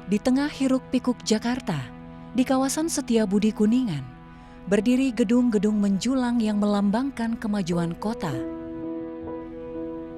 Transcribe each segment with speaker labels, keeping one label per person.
Speaker 1: Di tengah hiruk-pikuk Jakarta, di kawasan Setiabudi Kuningan, berdiri gedung-gedung menjulang yang melambangkan kemajuan kota.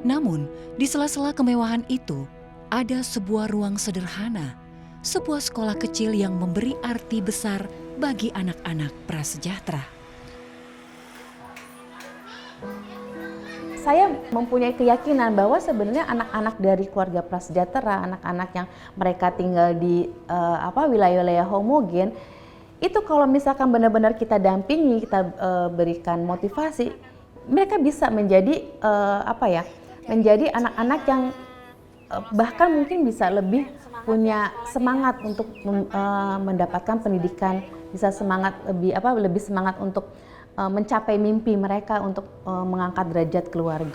Speaker 1: Namun, di sela-sela kemewahan itu, ada sebuah ruang sederhana, sebuah sekolah kecil yang memberi arti besar bagi anak-anak prasejahtera.
Speaker 2: Saya mempunyai keyakinan bahwa sebenarnya anak-anak dari keluarga prasejahtera, anak-anak yang mereka tinggal di wilayah-wilayah homogen, itu kalau misalkan benar-benar kita dampingi, kita berikan motivasi, mereka bisa menjadi menjadi anak-anak yang bahkan mungkin bisa lebih punya semangat untuk mendapatkan pendidikan, bisa semangat lebih semangat untuk mencapai mimpi mereka untuk mengangkat derajat keluarga.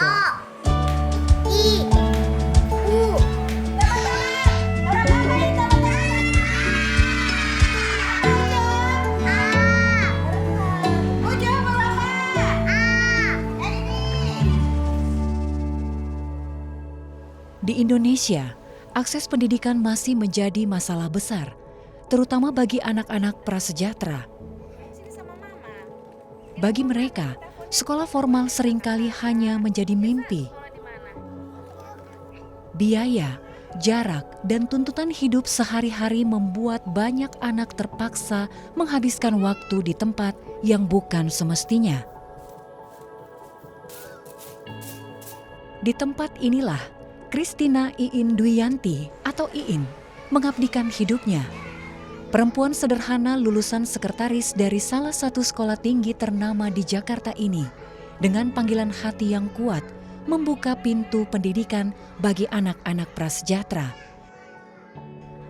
Speaker 1: Di Indonesia, akses pendidikan masih menjadi masalah besar, terutama bagi anak-anak prasejahtera. Bagi mereka, sekolah formal seringkali hanya menjadi mimpi. Biaya, jarak, dan tuntutan hidup sehari-hari membuat banyak anak terpaksa menghabiskan waktu di tempat yang bukan semestinya. Di tempat inilah, Christina Iin Duyanti atau Iin mengabdikan hidupnya. Perempuan sederhana lulusan sekretaris dari salah satu sekolah tinggi ternama di Jakarta ini, dengan panggilan hati yang kuat, membuka pintu pendidikan bagi anak-anak prasejahtera.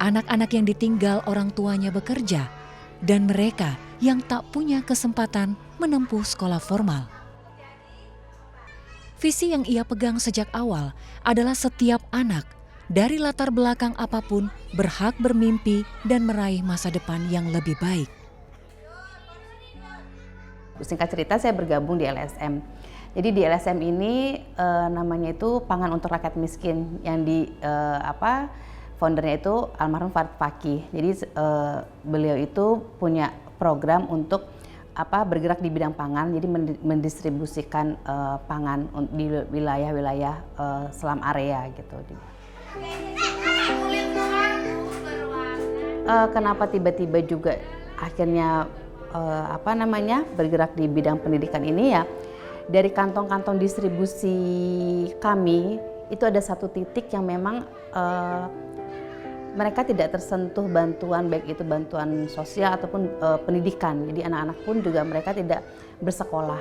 Speaker 1: Anak-anak yang ditinggal orang tuanya bekerja, dan mereka yang tak punya kesempatan menempuh sekolah formal. Visi yang ia pegang sejak awal adalah setiap anak, dari latar belakang apapun, berhak bermimpi dan meraih masa depan yang lebih baik.
Speaker 2: Singkat cerita, saya bergabung di LSM. Jadi di LSM ini namanya itu Pangan untuk Rakyat Miskin, yang foundernya itu almarhum Farid Fakih. Jadi beliau itu punya program untuk bergerak di bidang pangan, jadi mendistribusikan pangan di wilayah-wilayah selam area gitu. Kenapa tiba-tiba juga akhirnya bergerak di bidang pendidikan ini ya, dari kantong-kantong distribusi kami itu ada satu titik yang memang mereka tidak tersentuh bantuan, baik itu bantuan sosial ataupun pendidikan. Jadi anak-anak pun juga mereka tidak bersekolah.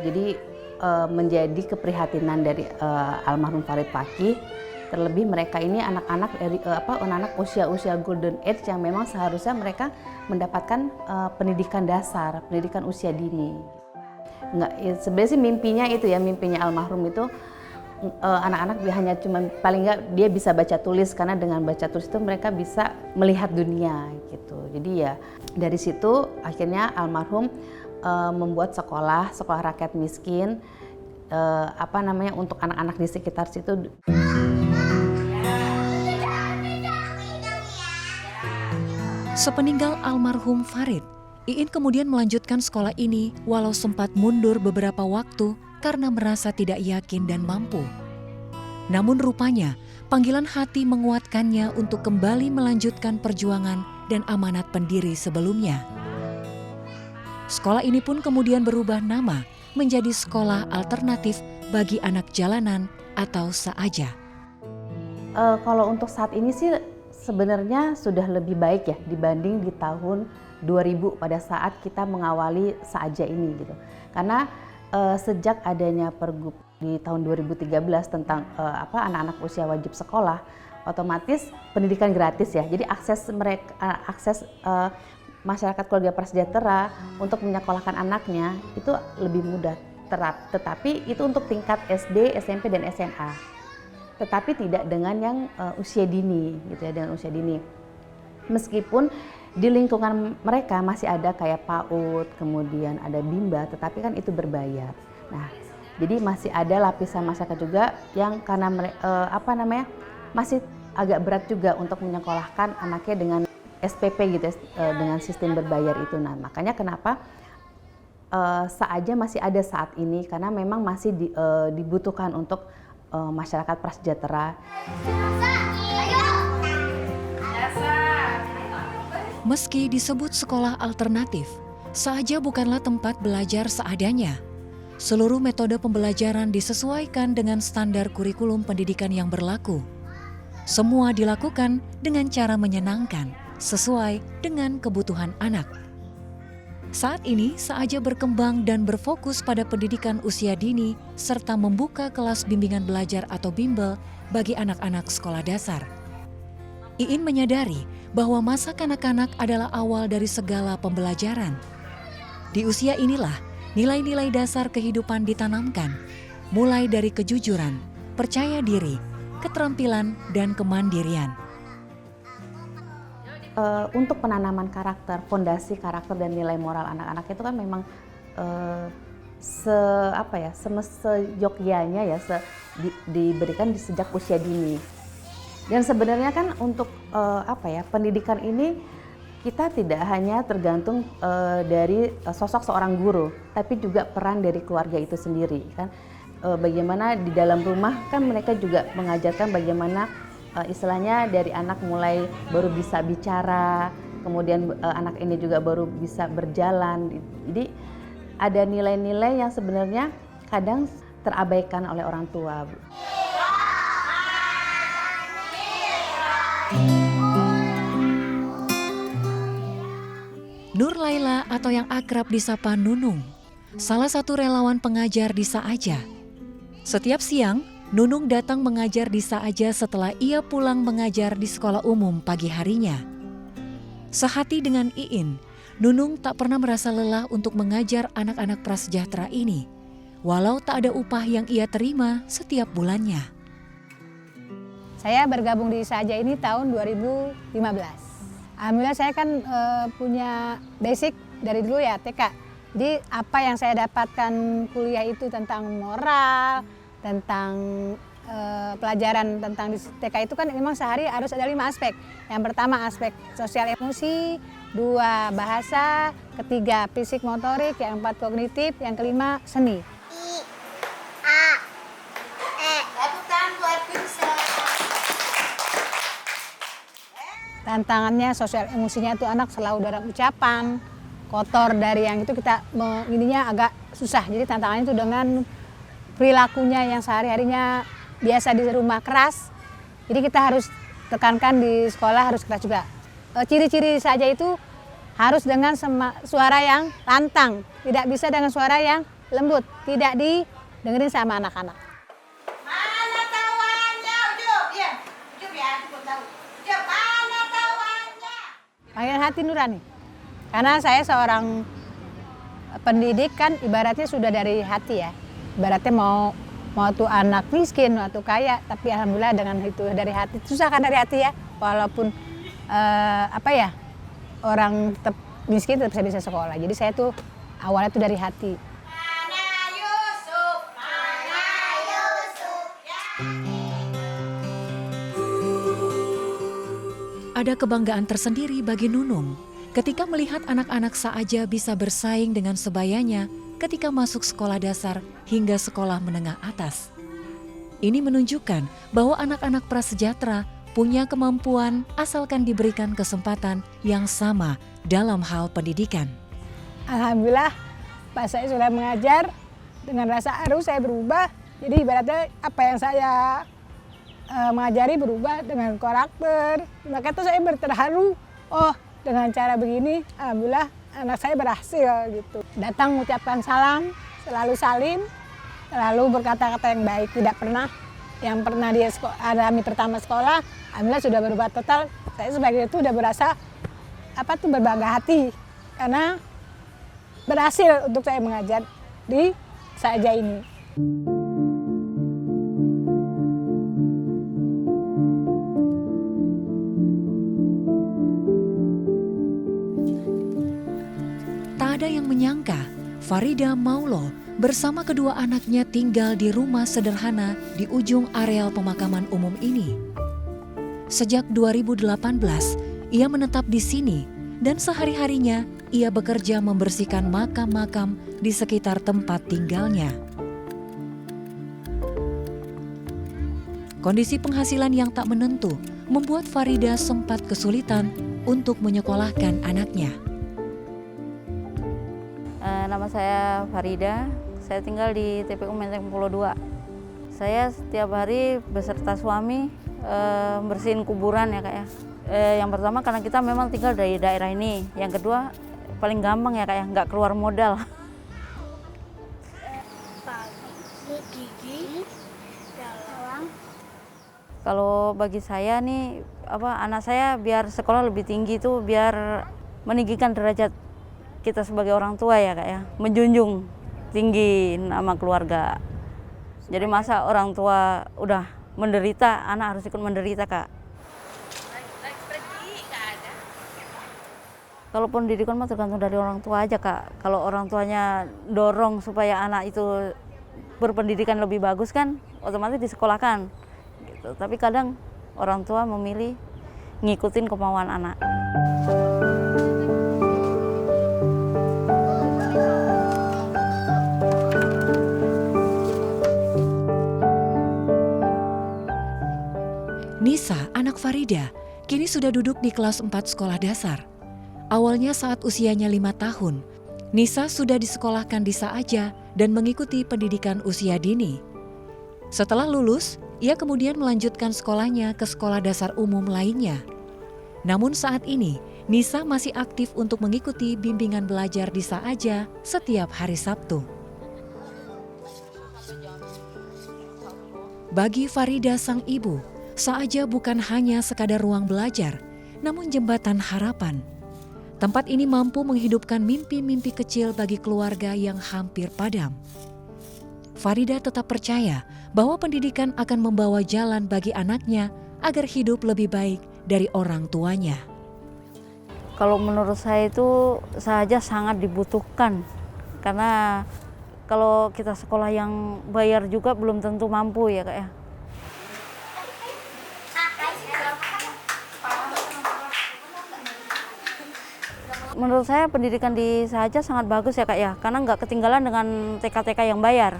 Speaker 2: Jadi menjadi keprihatinan dari almarhum Farid Fakih. Terlebih mereka ini anak-anak dari anak-anak usia golden age yang memang seharusnya mereka mendapatkan pendidikan dasar, pendidikan usia dini. Sebenarnya sih mimpinya almarhum itu anak-anak hanya cuma paling nggak dia bisa baca tulis, karena dengan baca tulis itu mereka bisa melihat dunia gitu. Jadi ya dari situ akhirnya almarhum membuat sekolah rakyat miskin untuk anak-anak di sekitar situ.
Speaker 1: Sepeninggal almarhum Farid, Iin kemudian melanjutkan sekolah ini walau sempat mundur beberapa waktu karena merasa tidak yakin dan mampu. Namun rupanya panggilan hati menguatkannya untuk kembali melanjutkan perjuangan dan amanat pendiri sebelumnya. Sekolah ini pun kemudian berubah nama menjadi Sekolah Alternatif bagi Anak Jalanan atau SAAJA.
Speaker 2: Kalau untuk saat ini sih sebenarnya sudah lebih baik ya dibanding di tahun 2000 pada saat kita mengawali SAAJA ini gitu. Karena sejak adanya Pergub di tahun 2013 tentang anak-anak usia wajib sekolah, otomatis pendidikan gratis ya. Jadi akses masyarakat keluarga prasejahtera untuk menyekolahkan anaknya itu lebih mudah. Tetapi itu untuk tingkat SD, SMP dan SMA. Tetapi tidak dengan yang usia dini gitu ya, dengan usia dini. Meskipun di lingkungan mereka masih ada kayak PAUD, kemudian ada Bimba, tetapi kan itu berbayar. Nah, jadi masih ada lapisan masyarakat juga yang karena masih agak berat juga untuk menyekolahkan anaknya dengan SPP gitu, dengan sistem berbayar itu. Nah, makanya kenapa Saaja masih ada saat ini, karena memang masih dibutuhkan untuk masyarakat prasejahtera.
Speaker 1: Meski disebut sekolah alternatif, Saaja bukanlah tempat belajar seadanya. Seluruh metode pembelajaran disesuaikan dengan standar kurikulum pendidikan yang berlaku. Semua dilakukan dengan cara menyenangkan, sesuai dengan kebutuhan anak. Saat ini, Saaja berkembang dan berfokus pada pendidikan usia dini serta membuka kelas bimbingan belajar atau bimbel bagi anak-anak sekolah dasar. Iin menyadari bahwa masa kanak-kanak adalah awal dari segala pembelajaran. Di usia inilah, nilai-nilai dasar kehidupan ditanamkan, mulai dari kejujuran, percaya diri, keterampilan, dan kemandirian.
Speaker 2: Untuk penanaman karakter, fondasi karakter dan nilai moral anak-anak itu kan memang seyogyanya ya, diberikan sejak usia dini. Dan sebenarnya kan untuk pendidikan ini kita tidak hanya tergantung dari sosok seorang guru, tapi juga peran dari keluarga itu sendiri kan. Bagaimana di dalam rumah kan mereka juga mengajarkan bagaimana istilahnya dari anak mulai baru bisa bicara, kemudian anak ini juga baru bisa berjalan. Jadi ada nilai-nilai yang sebenarnya kadang terabaikan oleh orang tua.
Speaker 1: Nur Laila atau yang akrab disapa Nunung, salah satu relawan pengajar di Saaja. Setiap siang, Nunung datang mengajar di Saaja setelah ia pulang mengajar di sekolah umum pagi harinya. Sehati dengan Iin, Nunung tak pernah merasa lelah untuk mengajar anak-anak prasejahtera ini, walau tak ada upah yang ia terima setiap bulannya.
Speaker 3: Saya bergabung di Saaja ini tahun 2015. Alhamdulillah saya kan punya basic dari dulu ya, TK. Jadi apa yang saya dapatkan kuliah itu tentang moral, tentang pelajaran tentang di TK itu kan memang sehari harus ada 5 aspek. Yang pertama aspek sosial emosi, 2 bahasa, ketiga fisik motorik, yang 4 kognitif, yang kelima seni. Tantangannya sosial emosinya itu anak selalu dalam ucapan, kotor dari yang itu kita ininya agak susah. Jadi tantangannya itu dengan perilakunya yang sehari-harinya biasa di rumah keras, jadi kita harus tekankan di sekolah harus keras juga. Ciri-ciri saja itu harus dengan suara yang lantang, tidak bisa dengan suara yang lembut, tidak didengerin sama anak-anak.
Speaker 4: Mana tawannya? Ucup ya, cukup tahu. Ucup, mana tawannya?
Speaker 3: Panggil hati nurani, karena saya seorang pendidik kan ibaratnya sudah dari hati ya. Ibaratnya mau tuh anak miskin atau kaya, tapi alhamdulillah dengan itu dari hati. Susah kan dari hati ya, walaupun orang tetap miskin tetap bisa sekolah. Jadi saya tuh awalnya tuh dari hati.
Speaker 4: Mana Yusuf? Mana Yusuf? Ya.
Speaker 1: Ada kebanggaan tersendiri bagi Nunung ketika melihat anak-anak Saaja bisa bersaing dengan sebayanya ketika masuk sekolah dasar hingga sekolah menengah atas. Ini menunjukkan bahwa anak-anak prasejahtera punya kemampuan asalkan diberikan kesempatan yang sama dalam hal pendidikan.
Speaker 3: Alhamdulillah pas saya sudah mengajar, dengan rasa haru saya berubah. Jadi ibaratnya apa yang saya mengajari berubah dengan karakter. Maka itu saya terharu, oh dengan cara begini alhamdulillah anak saya berhasil gitu. Datang mengucapkan salam, selalu salim, selalu berkata-kata yang baik, tidak pernah yang pernah dia alami pertama sekolah, alhamdulillah sudah berubah total. Saya sebagai itu udah berasa berbangga hati karena berhasil untuk saya mengajar di Saaja ini.
Speaker 1: Tak ada yang menyangka Farida Maulo bersama kedua anaknya tinggal di rumah sederhana di ujung areal pemakaman umum ini. Sejak 2018, ia menetap di sini dan sehari-harinya ia bekerja membersihkan makam-makam di sekitar tempat tinggalnya. Kondisi penghasilan yang tak menentu membuat Farida sempat kesulitan untuk menyekolahkan anaknya.
Speaker 5: Nama saya Farida, saya tinggal di TPU Menteng Pulo 2. Saya setiap hari beserta suami bersihin kuburan ya Kak ya. Yang pertama karena kita memang tinggal dari daerah ini. Yang kedua paling gampang ya Kak ya, nggak keluar modal. Kalau bagi saya nih, anak saya biar sekolah lebih tinggi itu biar meninggikan derajat kita sebagai orang tua ya Kak ya, menjunjung tinggi nama keluarga. Jadi masa orang tua udah menderita, anak harus ikut menderita Kak. Kalau pendidikan mah tergantung dari orang tua aja Kak. Kalau orang tuanya dorong supaya anak itu berpendidikan lebih bagus kan, otomatis disekolahkan. Gitu. Tapi kadang orang tua memilih ngikutin kemauan anak.
Speaker 1: Nisa, anak Farida, kini sudah duduk di kelas 4 sekolah dasar. Awalnya saat usianya 5 tahun, Nisa sudah disekolahkan di Saaja dan mengikuti pendidikan usia dini. Setelah lulus, ia kemudian melanjutkan sekolahnya ke sekolah dasar umum lainnya. Namun saat ini, Nisa masih aktif untuk mengikuti bimbingan belajar di Saaja setiap hari Sabtu. Bagi Farida sang ibu, Saaja bukan hanya sekadar ruang belajar, namun jembatan harapan. Tempat ini mampu menghidupkan mimpi-mimpi kecil bagi keluarga yang hampir padam. Farida tetap percaya bahwa pendidikan akan membawa jalan bagi anaknya agar hidup lebih baik dari orang tuanya.
Speaker 5: Kalau menurut saya itu saja sangat dibutuhkan. Karena kalau kita sekolah yang bayar juga belum tentu mampu ya Kak ya. Menurut saya pendidikan di Sahaja sangat bagus ya Kak ya, karena nggak ketinggalan dengan TK-TK yang bayar.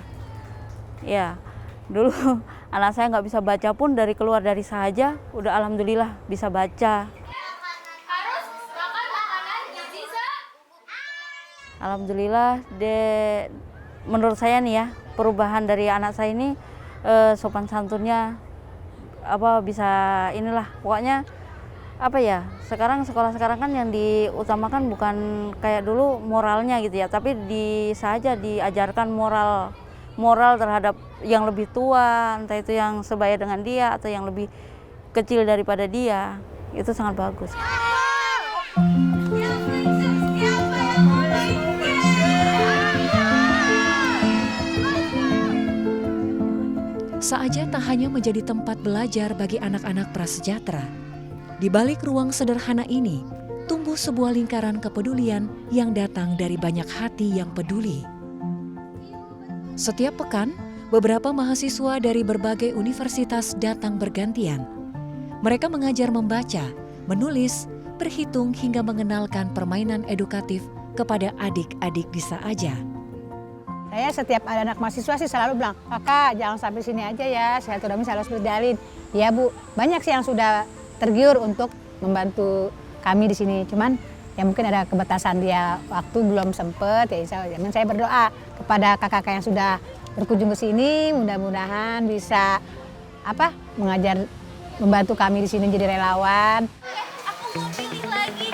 Speaker 5: Ya, dulu anak saya nggak bisa baca pun dari keluar dari Sahaja, udah alhamdulillah bisa baca. Alhamdulillah, menurut saya nih ya, perubahan dari anak saya ini sopan santunnya bisa inilah pokoknya. Sekarang sekolah sekarang kan yang diutamakan bukan kayak dulu moralnya gitu ya, tapi saja diajarkan moral terhadap yang lebih tua, entah itu yang sebaya dengan dia atau yang lebih kecil daripada dia. Itu sangat bagus.
Speaker 1: Saaja tak hanya menjadi tempat belajar bagi anak-anak prasejahtera. Di balik ruang sederhana ini, tumbuh sebuah lingkaran kepedulian yang datang dari banyak hati yang peduli. Setiap pekan, beberapa mahasiswa dari berbagai universitas datang bergantian. Mereka mengajar membaca, menulis, berhitung hingga mengenalkan permainan edukatif kepada adik-adik di Saaja.
Speaker 3: Saya setiap ada anak mahasiswa sih selalu bilang, kakak jangan sampai sini aja ya, silaturahmi harus berjalin. Ya Bu, banyak sih yang sudah tergiur untuk membantu kami di sini. Cuman ya mungkin ada kebatasan dia waktu belum sempet ya saya berdoa kepada kakak-kakak yang sudah berkunjung ke sini, mudah-mudahan bisa mengajar, membantu kami di sini jadi relawan.
Speaker 4: Aku mau pilih lagi.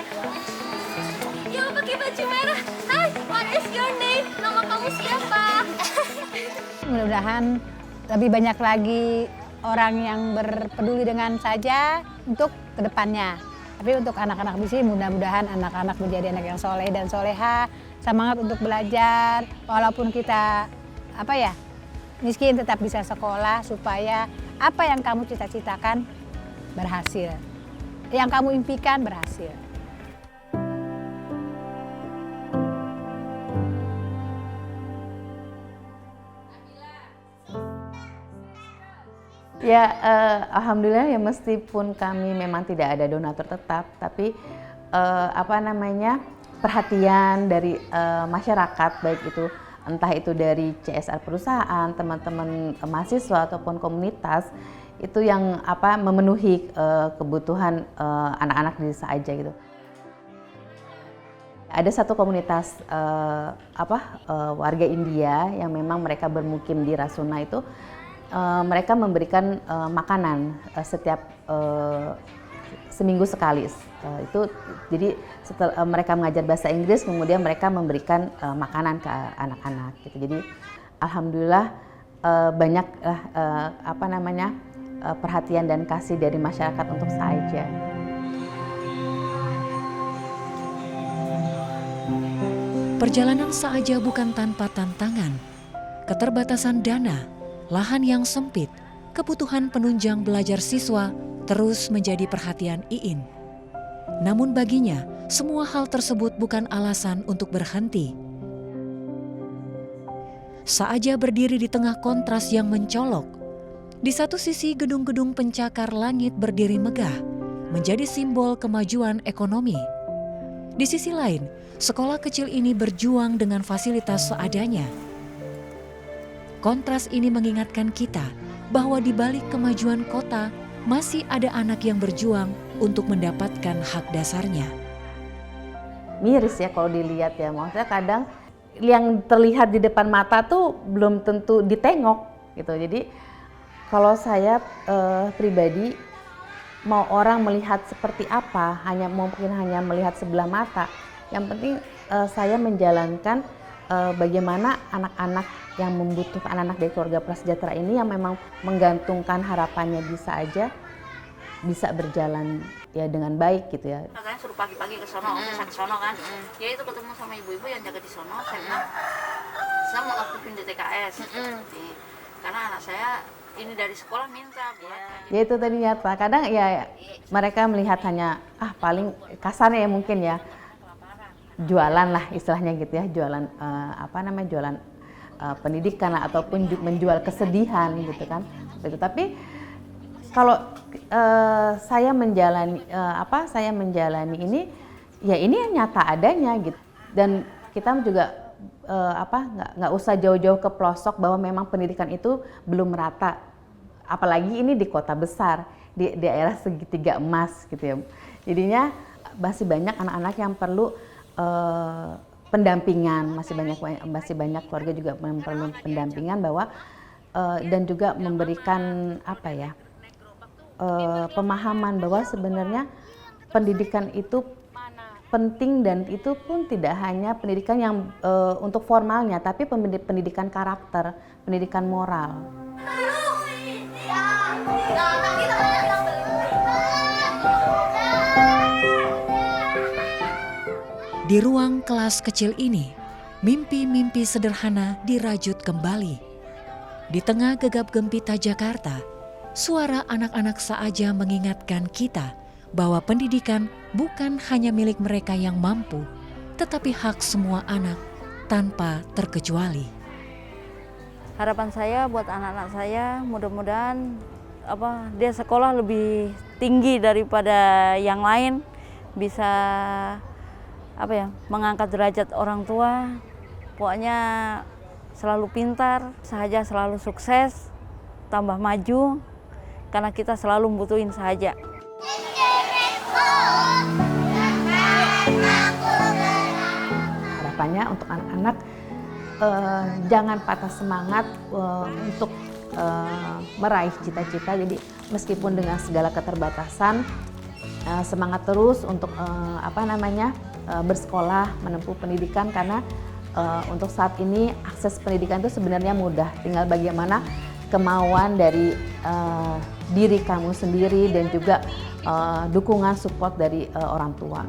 Speaker 4: Yang pakai baju merah. Hai, what is your name? Nama kamu siapa?
Speaker 3: Mudah-mudahan lebih banyak lagi orang yang berpeduli dengan saja untuk kedepannya. Tapi untuk anak-anak di sini mudah-mudahan anak-anak menjadi anak yang soleh dan soleha, semangat untuk belajar. Walaupun kita miskin tetap bisa sekolah supaya apa yang kamu cita-citakan berhasil. Yang kamu impikan berhasil.
Speaker 2: Ya, alhamdulillah ya meskipun kami memang tidak ada donatur tetap, tapi perhatian dari masyarakat, baik itu entah itu dari CSR perusahaan, teman-teman mahasiswa ataupun komunitas, itu yang memenuhi kebutuhan anak-anak di desa aja gitu. Ada satu komunitas warga India yang memang mereka bermukim di Rasuna itu, mereka memberikan makanan setiap seminggu sekali. Itu jadi setelah mereka mengajar bahasa Inggris, kemudian mereka memberikan makanan ke anak-anak gitu. Jadi alhamdulillah banyak perhatian dan kasih dari masyarakat untuk Saaja.
Speaker 1: Perjalanan Saaja bukan tanpa tantangan. Keterbatasan dana, lahan yang sempit, kebutuhan penunjang belajar siswa terus menjadi perhatian Iin. Namun baginya, semua hal tersebut bukan alasan untuk berhenti. Saaja berdiri di tengah kontras yang mencolok. Di satu sisi gedung-gedung pencakar langit berdiri megah, menjadi simbol kemajuan ekonomi. Di sisi lain, sekolah kecil ini berjuang dengan fasilitas seadanya. Kontras ini mengingatkan kita bahwa di balik kemajuan kota masih ada anak yang berjuang untuk mendapatkan hak dasarnya.
Speaker 2: Miris ya kalau dilihat ya, maksudnya kadang yang terlihat di depan mata tuh belum tentu ditengok gitu. Jadi kalau saya pribadi, mau orang melihat seperti apa, mungkin hanya melihat sebelah mata. Yang penting saya menjalankan bagaimana anak-anak yang membutuhkan, anak-anak dari keluarga prasejahtera ini yang memang menggantungkan harapannya bisa berjalan ya dengan baik gitu ya.
Speaker 5: Makanya suruh pagi-pagi ke sono, ke sono kan. Ya itu ketemu sama ibu-ibu yang jaga di sono, saya bilang, saya mau aktifin di TKS. Karena anak saya ini dari sekolah minta buat. Ya
Speaker 2: itu tadi nyata. Kadang ya mereka melihat hanya paling kasarnya ya mungkin ya jualan lah istilahnya gitu ya, jualan jualan pendidikan lah, ataupun menjual kesedihan gitu kan. Tapi kalau saya menjalani ini ya ini yang nyata adanya gitu. Dan kita juga nggak usah jauh-jauh ke pelosok bahwa memang pendidikan itu belum merata, apalagi ini di kota besar, di daerah segitiga emas gitu ya. Jadinya masih banyak anak-anak yang perlu pendampingan, masih banyak keluarga juga perlu pendampingan bahwa dan juga memberikan pemahaman bahwa sebenarnya pendidikan itu penting, dan itu pun tidak hanya pendidikan yang untuk formalnya, tapi pendidikan karakter, pendidikan moral.
Speaker 1: Di ruang kelas kecil ini, mimpi-mimpi sederhana dirajut kembali. Di tengah gegap gempita Jakarta, suara anak-anak Saaja mengingatkan kita bahwa pendidikan bukan hanya milik mereka yang mampu, tetapi hak semua anak tanpa terkecuali.
Speaker 5: Harapan saya buat anak-anak saya, mudah-mudahan dia sekolah lebih tinggi daripada yang lain, bisa mengangkat derajat orang tua, pokoknya selalu pintar, Saaja selalu sukses, tambah maju, karena kita selalu membutuhin Saaja.
Speaker 2: Harapannya untuk anak-anak jangan patah semangat untuk meraih cita-cita. Jadi meskipun dengan segala keterbatasan, semangat terus untuk bersekolah, menempuh pendidikan, karena untuk saat ini akses pendidikan itu sebenarnya mudah, tinggal bagaimana kemauan dari diri kamu sendiri dan juga dukungan support dari orang tua.